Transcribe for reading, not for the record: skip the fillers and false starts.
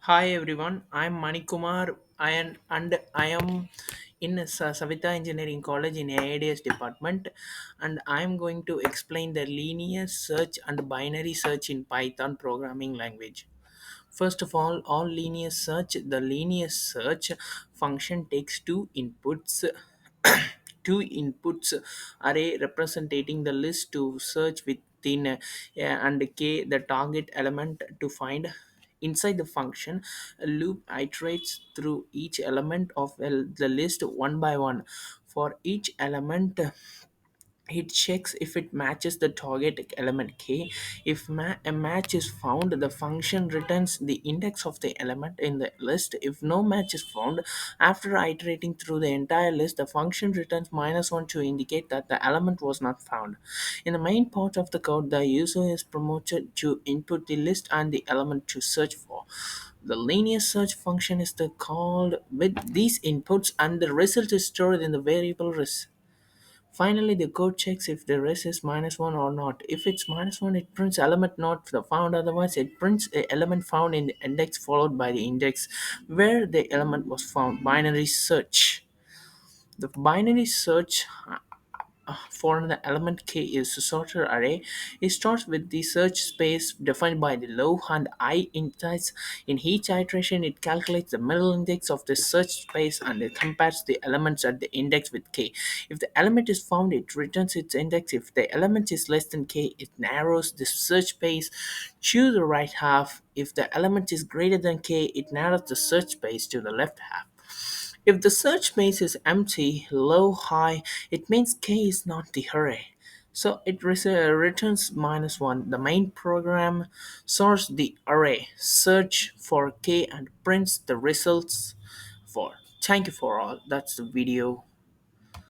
Hi everyone, I'm Manikumar and I am in Savita Engineering College in AIDS department, and I'm going to explain the linear search and binary search in Python programming language. First of all the linear search function takes two inputs array representing the list to search within and k the target element to find. Inside the function, a loop iterates through each element of the list one by one. For each element, it checks if it matches the target element k. If a match is found, the function returns the index of the element in the list. If no match is found, after iterating through the entire list, the function returns -1 to indicate that the element was not found. In the main part of the code, the user is promoted to input the list and the element to search for. The linear search function is called with these inputs, and the result is stored in the variable Finally, the code checks if the res is -1 or not. If it's -1, it prints element not found. Otherwise, it prints the element found in the index followed by the index where the element was found. Binary search. The binary search for the element k is a sorted array. It starts with the search space defined by the low and I index. In each iteration, it calculates the middle index of the search space and it compares the elements at the index with k. If the element is found, it returns its index. If the element is less than k, it narrows the search space to the right half. If the element is greater than k, it narrows the search space to the left half. If the search space is empty, low, high, it means k is not the array. So it returns -1. The main program sorts the array, search for k, and prints the results for. Thank you for all. That's the video.